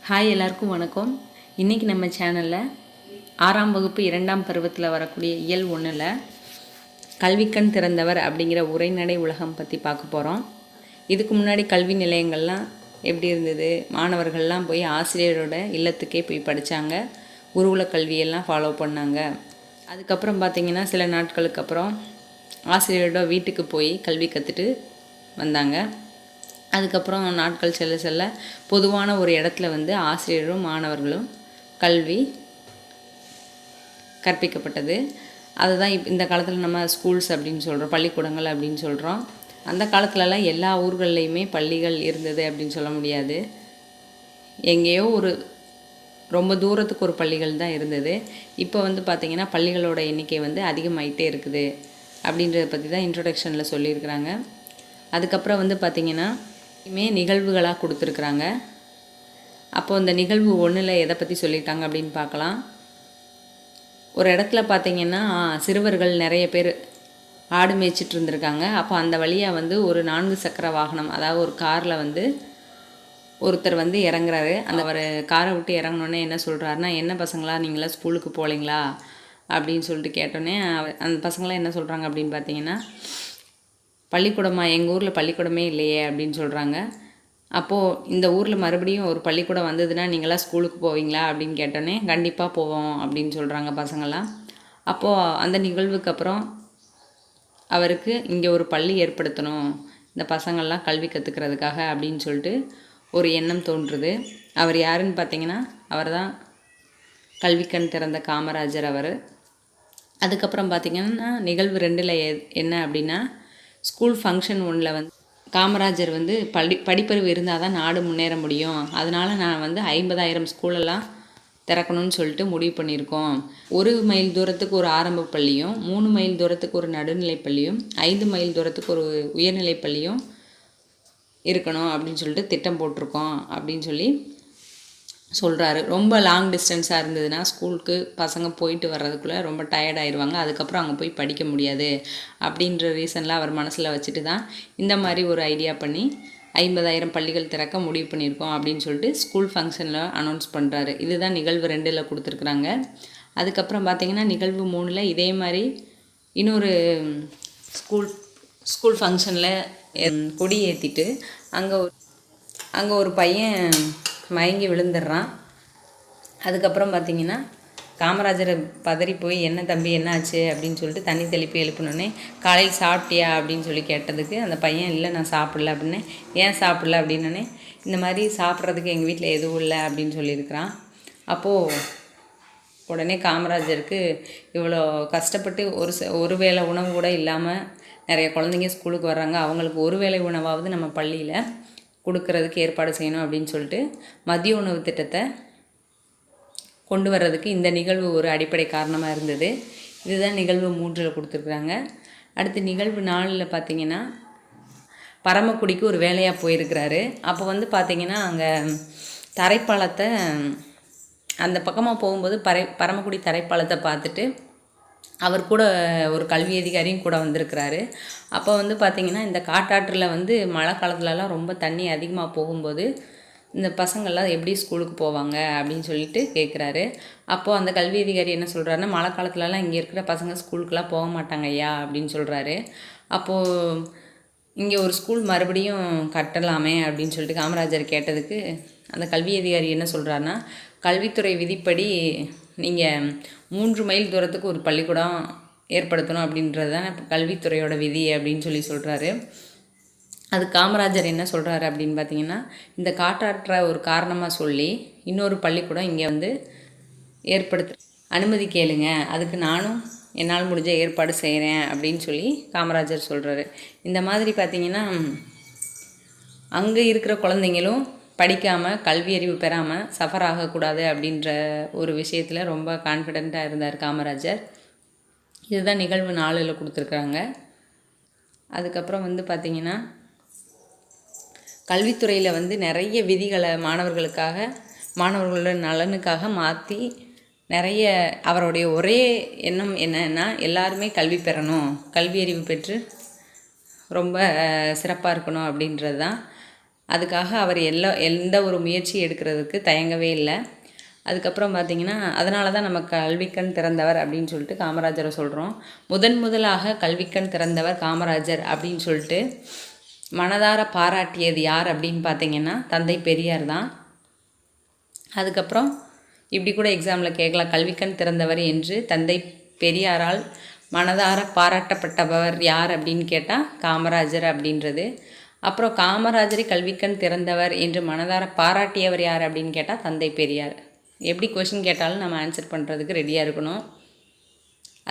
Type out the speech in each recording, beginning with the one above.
Hi, எல்லாருக்கும் வணக்கம். இன்றைக்கி நம்ம சேனலில் 6ஆம் வகுப்பு 2ஆம் பருவத்தில் வரக்கூடிய இயல் 1ல் கல்விக்கண் திறந்தவர் அப்படிங்கிற உரைநடை உலகம் பற்றி பார்க்க போகிறோம். இதுக்கு முன்னாடி கல்வி நிலையங்கள்லாம் எப்படி இருந்தது, மாணவர்கள்லாம் போய் ஆசிரியரோட இல்லத்துக்கே போய் படித்தாங்க, குருகுல கல்வியெல்லாம் ஃபாலோ பண்ணாங்க. அதுக்கப்புறம் பார்த்திங்கன்னா சில நாட்களுக்கு அப்புறம் ஆசிரியரோட வீட்டுக்கு போய் கல்வி கற்றுட்டு வந்தாங்க. அதுக்கப்புறம் நாட்கள் செல்ல செல்ல பொதுவான ஒரு இடத்துல ஆசிரியரும் மாணவர்களும் கல்வி கற்பிக்கப்பட்டது. அதுதான் இந்த காலத்தில் நம்ம ஸ்கூல்ஸ் அப்படின்னு சொல்கிறோம், பள்ளிக்கூடங்கள் அப்படின்னு சொல்கிறோம். அந்த காலத்துலலாம் எல்லா ஊர்கள்லேயுமே பள்ளிகள் இருந்தது அப்படின்னு சொல்ல முடியாது. எங்கேயோ ஒரு ரொம்ப தூரத்துக்கு ஒரு பள்ளிகள் தான் இருந்தது. இப்போ பார்த்திங்கன்னா பள்ளிகளோட எண்ணிக்கை அதிகமாகிட்டே இருக்குது அப்படின்றத பற்றி தான் இன்ட்ரொடக்ஷனில் சொல்லியிருக்கிறாங்க. அதுக்கப்புறம் பார்த்திங்கன்னா நிகழ்வுகளாக கொடுத்துருக்குறாங்க. அப்போது இந்த நிகழ்வு 1ல் எதை பற்றி சொல்லியிருக்காங்க அப்படின்னு பார்க்கலாம். ஒரு இடத்துல பார்த்திங்கன்னா சிறுவர்கள் நிறைய பேர் ஆடு மேய்ச்சிட்டு இருந்திருக்காங்க. அப்போ அந்த வழியாக ஒரு 4 சக்கர வாகனம், அதாவது ஒரு காரில் ஒருத்தர் இறங்குறாரு. அந்த ஒரு காரை விட்டு இறங்கினோடனே என்ன சொல்கிறாருன்னா, என்ன பசங்களா நீங்களாம் ஸ்கூலுக்கு போகலைங்களா அப்படின்னு சொல்லிட்டு கேட்டோன்னே அந்த பசங்களாம் என்ன சொல்கிறாங்க அப்படின்னு பார்த்தீங்கன்னா, பள்ளிக்கூடமா, எங்கள் ஊரில் பள்ளிக்கூடமே இல்லையே அப்படின்னு சொல்கிறாங்க. அப்போது இந்த ஊரில் மறுபடியும் ஒரு பள்ளிக்கூடம் வந்ததுன்னா நீங்களாம் ஸ்கூலுக்கு போவீங்களா அப்படின்னு கேட்டோன்னே, கண்டிப்பாக போவோம் அப்படின்னு சொல்கிறாங்க பசங்களாம். அப்போது அந்த நிகழ்வுக்கு அப்புறம் அவருக்கு இங்கே ஒரு பள்ளி ஏற்படுத்தணும், இந்த பசங்கள்லாம் கல்வி கற்றுக்கிறதுக்காக அப்படின்னு சொல்லிட்டு ஒரு எண்ணம் தோன்றுது. அவர் யாருன்னு பார்த்தீங்கன்னா, அவர் தான் கல்விக்கண் திறந்த காமராஜர் அவர். அதுக்கப்புறம் பார்த்திங்கன்னா நிகழ்வு 2ல் என்ன அப்படின்னா, ஸ்கூல் ஃபங்க்ஷன் 1ல் காமராஜர் படிப்பறிவு இருந்தால் தான் நாடு முன்னேற முடியும், அதனால் நான் 50,000 ஸ்கூலெல்லாம் திறக்கணும்னு சொல்லிட்டு முடிவு பண்ணியிருக்கோம். 1 மைல் தூரத்துக்கு ஒரு ஆரம்ப பள்ளியும், 3 மைல் தூரத்துக்கு ஒரு நடுநிலை பள்ளியும், 5 மைல் தூரத்துக்கு ஒரு உயர்நிலை பள்ளியும் இருக்கணும் அப்படின்னு சொல்லிட்டு திட்டம் போட்டிருக்கோம் அப்படின்னு சொல்லி சொல்கிறாரு. ரொம்ப லாங் டிஸ்டன்ஸாக இருந்ததுன்னா ஸ்கூலுக்கு பசங்க போயிட்டு வர்றதுக்குள்ளே ரொம்ப டயர்டாயிருவாங்க, அதுக்கப்புறம் அங்கே போய் படிக்க முடியாது அப்படின்ற ரீசன்லாம் அவர் மனசில் வச்சுட்டு தான் இந்த மாதிரி ஒரு ஐடியா பண்ணி 50,000 பள்ளிகள் திறக்க முடிவு பண்ணியிருக்கோம் அப்படின்னு சொல்லிட்டு ஸ்கூல் ஃபங்க்ஷனில் அனௌன்ஸ் பண்ணுறாரு. இதுதான் நிகழ்வு 2ல் கொடுத்துருக்குறாங்க. அதுக்கப்புறம் பார்த்திங்கன்னா நிகழ்வு 3ல் இதே மாதிரி இன்னொரு ஸ்கூல் ஃபங்க்ஷனில் கொடி ஏற்றிட்டு அங்கே ஒரு பையன் மயங்கி விழுந்துடுறான். அதுக்கப்புறம் பார்த்திங்கன்னா காமராஜரை பதறி போய், என்ன தம்பி என்ன ஆச்சு அப்படின்னு சொல்லிட்டு தண்ணி தெளிப்பி எழுப்பினோடனே, காலையில் சாப்பிட்டியா அப்படின்னு சொல்லி கேட்டதுக்கு அந்த பையன், இல்லை நான் சாப்பிடல அப்படின்னு. ஏன் சாப்பிடல அப்படின்னே, இந்த மாதிரி சாப்பிட்றதுக்கு எங்கள் வீட்டில் எதுவும் இல்லை அப்படின்னு சொல்லியிருக்கிறான். அப்போது உடனே காமராஜருக்கு இவ்வளோ கஷ்டப்பட்டு ஒரு வேளை உணவு கூட இல்லாமல் நிறைய குழந்தைங்க ஸ்கூலுக்கு வர்றாங்க, அவங்களுக்கு ஒரு வேளை உணவாவது நம்ம பள்ளியில் கொடுக்கறதுக்கு ஏற்பாடு செய்யணும் அப்படின்னு சொல்லிட்டு மதிய உணவு திட்டத்தை கொண்டு வர்றதுக்கு இந்த நிகழ்வு ஒரு அடிப்படை காரணமாக இருந்தது. இதுதான் நிகழ்வு 3ல் கொடுத்துருக்குறாங்க. அடுத்து நிகழ்வு 4ல் பார்த்திங்கன்னா, பரமக்குடிக்கு ஒரு வேலையாக போயிருக்கிறாரு. அப்போ பார்த்திங்கன்னா அங்கே தரைப்பாலத்தை, அந்த பக்கமாக போகும்போது பரமக்குடி தரைப்பாலத்தை பார்த்துட்டு அவர் கூட ஒரு கல்வி அதிகாரியும் கூட வந்திருக்கிறாரு. அப்போ பார்த்திங்கன்னா இந்த காட்டாற்றில் மழை காலத்துலலாம் ரொம்ப தண்ணி அதிகமாக போகும்போது இந்த பசங்கள்லாம் எப்படி ஸ்கூலுக்கு போவாங்க அப்படின்னு சொல்லிட்டு கேட்குறாரு. அப்போது அந்த கல்வி அதிகாரி என்ன சொல்கிறாருன்னா, மழை காலத்துலலாம் இங்கே இருக்கிற பசங்க ஸ்கூலுக்குலாம் போக மாட்டாங்க ஐயா அப்படின்னு சொல்கிறாரு. அப்போது இங்கே ஒரு ஸ்கூல் மறுபடியும் கட்டலாமே அப்படின்னு சொல்லிட்டு காமராஜர் கேட்டதுக்கு அந்த கல்வி அதிகாரி என்ன சொல்கிறாருன்னா, கல்வித்துறை விதிப்படி நீங்கள் 3 மைல் தூரத்துக்கு ஒரு பள்ளிக்கூடம் ஏற்படுத்தணும் அப்படின்றது தான் கல்வித்துறையோட விதி அப்படின்னு சொல்லி சொல்கிறாரு. அது காமராஜர் என்ன சொல்கிறாரு அப்படின்னு பார்த்தீங்கன்னா, இந்த காட்டாற்றை ஒரு காரணமாக சொல்லி இன்னொரு பள்ளிக்கூடம் இங்கே ஏற்படுத்த அனுமதி கேளுங்க, அதுக்கு நானும் என்னால் முடிஞ்ச ஏற்பாடு செய்கிறேன் அப்படின்னு சொல்லி காமராஜர் சொல்கிறாரு. இந்த மாதிரி பார்த்திங்கன்னா அங்கே இருக்கிற குழந்தைங்களும் படிக்காமல் கல்வி அறிவு பெறாமல் சஃபர் ஆகக்கூடாது அப்படின்ற ஒரு விஷயத்தில் ரொம்ப கான்ஃபிடெண்ட்டாக இருந்தார் காமராஜர். இதுதான் நிகழ்வு 4ல் கொடுத்துருக்குறாங்க. அதுக்கப்புறம் பார்த்திங்கன்னா கல்வித்துறையில் நிறைய விதிகளை மாணவர்களோட நலனுக்காக மாற்றி நிறைய, அவருடைய ஒரே எண்ணம் என்னன்னா, எல்லாருமே கல்வி பெறணும், கல்வி அறிவு பெற்று ரொம்ப சிறப்பாக இருக்கணும் அப்படின்றது தான். அதுக்காக அவர் எந்த ஒரு முயற்சி எடுக்கிறதுக்கு தயங்கவே இல்லை. அதுக்கப்புறம் பார்த்திங்கன்னா அதனால தான் நம்ம கல்விக்கண் திறந்தவர் அப்படின்னு சொல்லிட்டு காமராஜரை சொல்கிறோம். முதலாக கல்விக்கண் திறந்தவர் காமராஜர் அப்படின்னு சொல்லிட்டு மனதார பாராட்டியது யார் அப்படின்னு பார்த்திங்கன்னா தந்தை பெரியார் தான். அதுக்கப்புறம் இப்படி கூட எக்ஸாமில் கேட்கலாம், கல்விக்கண் திறந்தவர் என்று தந்தை பெரியாரால் மனதார பாராட்டப்பட்டவர் யார் அப்படின்னு கேட்டால் காமராஜர் அப்படின்றது. அப்புறம் காமராஜரை கல்விக்கண் திறந்தவர் என்று மனதார பாராட்டியவர் யார் அப்படின்னு கேட்டால் தந்தை பெரியார். எப்படி கொஷின் கேட்டாலும் நம்ம ஆன்சர் பண்ணுறதுக்கு ரெடியாக இருக்கணும்.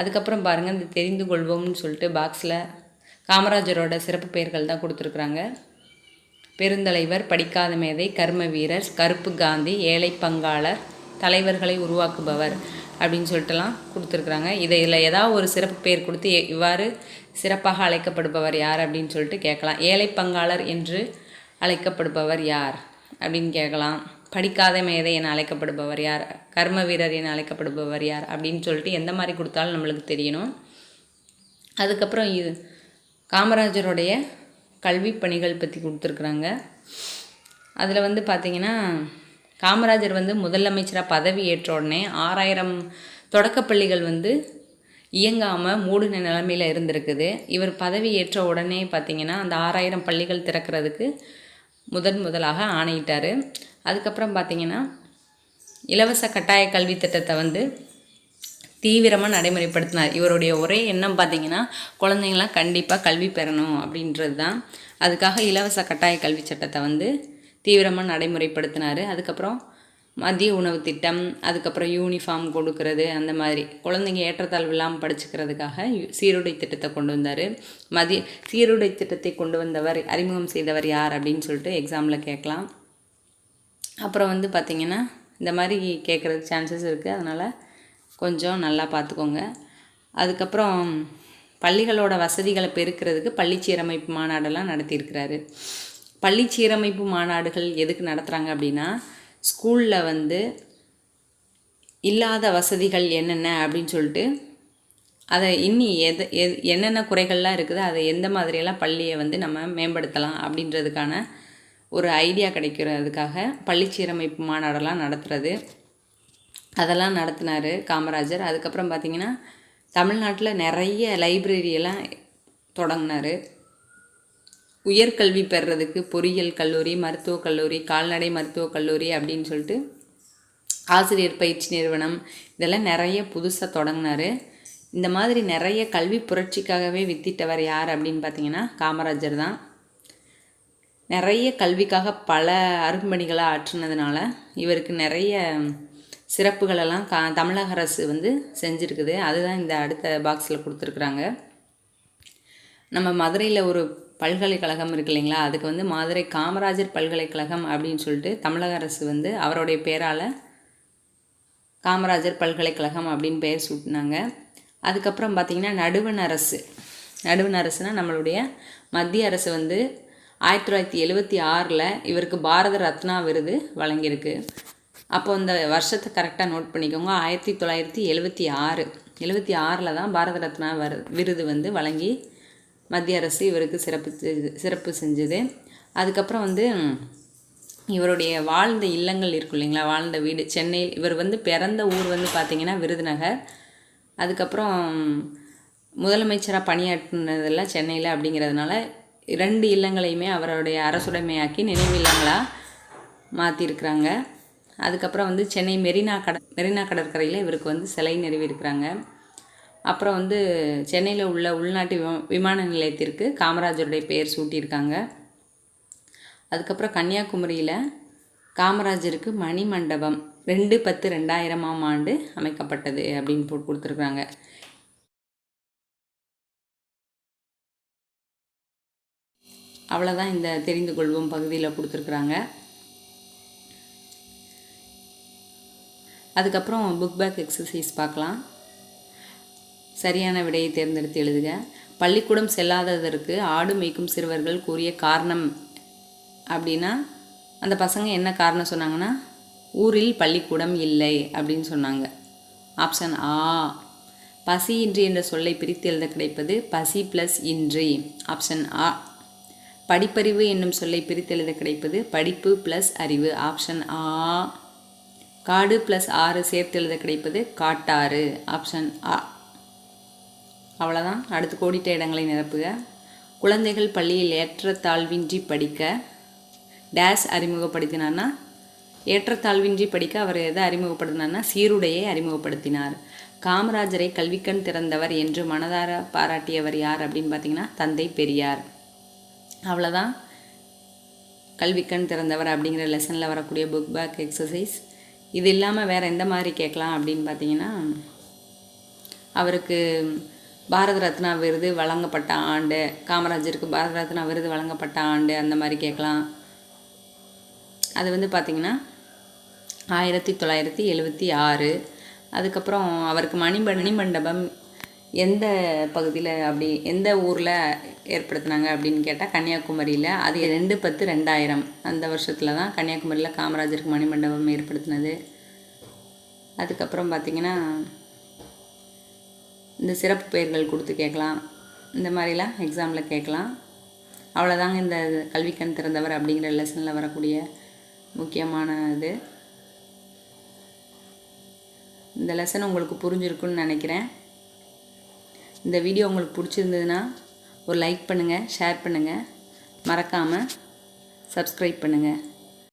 அதுக்கப்புறம் பாருங்கள், இந்த தெரிந்து கொள்வோம்னு சொல்லிட்டு பாக்ஸில் காமராஜரோட சிறப்பு பெயர்கள் தான் கொடுத்துருக்குறாங்க. பெருந்தலைவர், படிக்காத மேதை, கர்ம வீரர், கருப்பு காந்தி, ஏழை பங்காளர், தலைவர்களை உருவாக்குபவர் அப்படின்னு சொல்லிட்டுலாம் கொடுத்துருக்குறாங்க. இதில் ஏதாவது ஒரு சிறப்பு பெயர் கொடுத்து இவ்வாறு சிறப்பாக அழைக்கப்படுபவர் யார் அப்படின்னு சொல்லிட்டு கேட்கலாம். ஏழை பங்காளர் என்று அழைக்கப்படுபவர் யார் அப்படின்னு கேட்கலாம். படிக்காத மேதை என அழைக்கப்படுபவர் யார், கர்ம வீரர் என அழைக்கப்படுபவர் யார் அப்படின்னு சொல்லிட்டு எந்த மாதிரி கொடுத்தாலும் நம்மளுக்கு தெரியணும். அதுக்கப்புறம் இது காமராஜருடைய கல்வி பணிகள் பற்றி கொடுத்துருக்குறாங்க. அதில் வந்து பார்த்திங்கன்னா காமராஜர் வந்து முதலமைச்சராக பதவி ஏற்ற உடனே 6000 தொடக்கப்பள்ளிகள் வந்து இயங்காமல் மூடின நிலைமையில் இருந்திருக்குது. இவர் பதவி ஏற்ற உடனே பார்த்திங்கன்னா அந்த 6000 பள்ளிகள் திறக்கிறதுக்கு முதலாக ஆணையிட்டார். அதுக்கப்புறம் பார்த்திங்கன்னா இலவச கட்டாய கல்வி திட்டத்தை வந்து தீவிரமாக நடைமுறைப்படுத்தினார். இவருடைய ஒரே எண்ணம் பார்த்திங்கன்னா குழந்தைங்களாம் கண்டிப்பாக கல்வி பெறணும் அப்படின்றது தான். அதுக்காக இலவச கட்டாய கல்வி சட்டத்தை வந்து தீவிரமாக நடைமுறைப்படுத்தினார். அதுக்கப்புறம் மதிய உணவு திட்டம், அதுக்கப்புறம் யூனிஃபார்ம் கொடுக்கறது, அந்த மாதிரி குழந்தைங்க ஏற்றத்தாழ்வு இல்லாமல் படிச்சுக்கிறதுக்காக சீருடை திட்டத்தை கொண்டு வந்தார். சீருடை திட்டத்தை கொண்டு வந்தவர், அறிமுகம் செய்தவர் யார் அப்படின்னு சொல்லிட்டு எக்ஸாமில் கேட்கலாம். அப்புறம் வந்து பார்த்திங்கன்னா இந்த மாதிரி கேட்குறதுக்கு சான்சஸ் இருக்குது, அதனால் கொஞ்சம் நல்லா பார்த்துக்கோங்க. அதுக்கப்புறம் பள்ளிகளோட வசதிகளை பெருக்கிறதுக்கு பள்ளி சீரமைப்பு மாநாடெல்லாம் நடத்தியிருக்கிறாரு. பள்ளி சீரமைப்பு மாநாடுகள் எதுக்கு நடத்துகிறாங்க அப்படின்னா, ஸ்கூலில் வந்து இல்லாத வசதிகள் என்னென்ன அப்படின்னு சொல்லிட்டு அதை என்னென்ன குறைகள்லாம் இருக்குது, அதை எந்த மாதிரியெல்லாம் பள்ளியை வந்து நம்ம மேம்படுத்தலாம் அப்படின்றதுக்கான ஒரு ஐடியா கிடைக்கிறதுக்காக பள்ளி சீரமைப்பு மாநாடெல்லாம் நடத்துகிறது. அதெல்லாம் நடத்தினார் காமராஜர். அதுக்கப்புறம் பார்த்திங்கன்னா தமிழ்நாட்டில் நிறைய லைப்ரரியெல்லாம் தொடங்கினார். உயர்கல்வி பெறுறதுக்கு பொறியியல் கல்லூரி, மருத்துவக் கல்லூரி, கால்நடை மருத்துவக் கல்லூரி அப்படின்னு சொல்லிட்டு ஆசிரியர் பயிற்சி நிறுவனம் இதெல்லாம் நிறைய புதுசாக தொடங்கினார். இந்த மாதிரி நிறைய கல்வி புரட்சிக்காகவே வித்திட்டவர் யார் அப்படின்னு பார்த்திங்கன்னா காமராஜர் தான். நிறைய கல்விக்காக பல அரும்பணிகளை ஆற்றினதுனால இவருக்கு நிறைய சிறப்புகளெல்லாம் தமிழக அரசு வந்து செஞ்சுருக்குது. அதுதான் இந்த அடுத்த பாக்ஸில் கொடுத்துருக்குறாங்க. நம்ம மதுரையில் ஒரு பல்கலைக்கழகம் இருக்கு இல்லைங்களா, அதுக்கு வந்து மதுரை காமராஜர் பல்கலைக்கழகம் அப்படின்னு சொல்லிட்டு தமிழக அரசு வந்து அவருடைய பேரால் காமராஜர் பல்கலைக்கழகம் அப்படின்னு பேர் சூட்டினாங்க. அதுக்கப்புறம் பார்த்திங்கன்னா நடுவண் அரசுனால் நம்மளுடைய மத்திய அரசு வந்து 1976 இவருக்கு பாரத ரத்னா விருது வழங்கியிருக்கு. அப்போ இந்த வருஷத்தை கரெக்டாக நோட் பண்ணிக்கோங்க. 1976 தான் பாரத ரத்னா விருது வந்து வழங்கி மத்திய அரசு இவருக்கு சிறப்பு செஞ்சுது. அதுக்கப்புறம் வந்து இவருடைய வாழ்ந்த இல்லங்கள் இருக்கும் இல்லைங்களா, வாழ்ந்த வீடு சென்னையில். இவர் வந்து பிறந்த ஊர் வந்து பார்த்திங்கன்னா விருதுநகர். அதுக்கப்புறம் முதலமைச்சராக பணியாற்றினதெல்லாம் சென்னையில் அப்படிங்கிறதுனால 2 இல்லங்களையுமே அவருடைய அரசுடைமையாக்கி நினைவு இல்லங்களாக மாற்றிருக்கிறாங்க. அதுக்கப்புறம் வந்து சென்னை மெரினா கடற்கரையில் இவருக்கு வந்து சிலை நிறுவியிருக்கிறாங்க. அப்புறம் வந்து சென்னையில் உள்ள உள்நாட்டு விமான நிலையத்திற்கு காமராஜருடைய பெயர் சூட்டியிருக்காங்க. அதுக்கப்புறம் கன்னியாகுமரியில் காமராஜருக்கு மணி மண்டபம் 2/10/2000 அமைக்கப்பட்டது அப்படின்னு கொடுத்துருக்குறாங்க. அவ்வளோதான் இந்த தெரிந்து கொள்வோம் பகுதியில் கொடுத்துருக்குறாங்க. அதுக்கப்புறம் புக் பேக் எக்ஸசைஸ் பார்க்கலாம். சரியான விடையை தேர்ந்தெடுத்து எழுதுக. பள்ளிக்கூடம் செல்லாததற்கு ஆடு மேய்க்கும் சிறுவர்கள் கூறிய காரணம் அப்படின்னா, அந்த பசங்க என்ன காரணம் சொன்னாங்கன்னா, ஊரில் பள்ளிக்கூடம் இல்லை அப்படின்னு சொன்னாங்க. ஆப்ஷன் ஆ. பசியின்றி என்ற சொல்லை பிரித்து எழுத கிடைப்பது பசி ப்ளஸ் இன்றி. ஆப்ஷன் ஆ. படிப்பறிவு என்னும் சொல்லை பிரித்தெழுத கிடைப்பது படிப்பு ப்ளஸ் அறிவு. ஆப்ஷன் ஆ. காடு ப்ளஸ் ஆறு சேர்த்தெழுத கிடைப்பது காட்டாறு. ஆப்ஷன் ஆ. அவ்வளோதான். அடுத்து கோடிட்ட இடங்களை நிரப்புக. குழந்தைகள் பள்ளியில் ஏற்றத்தாழ்வின்றி படிக்க டேஸ் அறிமுகப்படுத்தினார்னா, ஏற்றத்தாழ்வின்றி படிக்க அவர் எதை அறிமுகப்படுத்தினார்னா சீருடையை அறிமுகப்படுத்தினார். காமராஜரை கல்விக்கண் திறந்தவர் என்று மனதார பாராட்டியவர் யார் அப்படின்னு பார்த்தீங்கன்னா தந்தை பெரியார். அவ்வளோதான். கல்விக்கண் திறந்தவர் அப்படிங்கிற லெசனில் வரக்கூடிய புக் பேக் எக்ஸசைஸ். இது இல்லாமல் வேறு எந்த மாதிரி கேட்கலாம் அப்படின்னு பார்த்தீங்கன்னா, அவருக்கு பாரத ரத்னா விருது வழங்கப்பட்ட ஆண்டு, காமராஜருக்கு பாரத ரத்னா விருது வழங்கப்பட்ட ஆண்டு, அந்த மாதிரி கேட்கலாம். அது வந்து பார்த்திங்கன்னா 1976. அதுக்கப்புறம் அவருக்கு மணிமண்டபம் எந்த பகுதியில் எந்த ஊரில் ஏற்படுத்தினாங்க அப்படின்னு கேட்டால் கன்னியாகுமரியில். அது 2/10/2000 அந்த வருஷத்தில் தான் கன்னியாகுமரியில் காமராஜருக்கு மணிமண்டபம் ஏற்படுத்தினது. அதுக்கப்புறம் பார்த்திங்கன்னா இந்த சிறப்பு பெயர்கள் கொடுத்து கேட்கலாம். இந்த மாதிரிலாம் எக்ஸாமில் கேட்கலாம். அவ்வளோதாங்க இந்த கல்விக்கண் திறந்தவர் அப்படிங்கிற லெசனில் வரக்கூடிய முக்கியமான இது. இந்த லெசன் உங்களுக்கு புரிஞ்சிருக்குன்னு நினைக்கிறேன். இந்த வீடியோ உங்களுக்கு பிடிச்சிருந்ததுன்னா ஒரு லைக் பண்ணுங்கள், ஷேர் பண்ணுங்கள், மறக்காமல் சப்ஸ்கிரைப் பண்ணுங்கள்.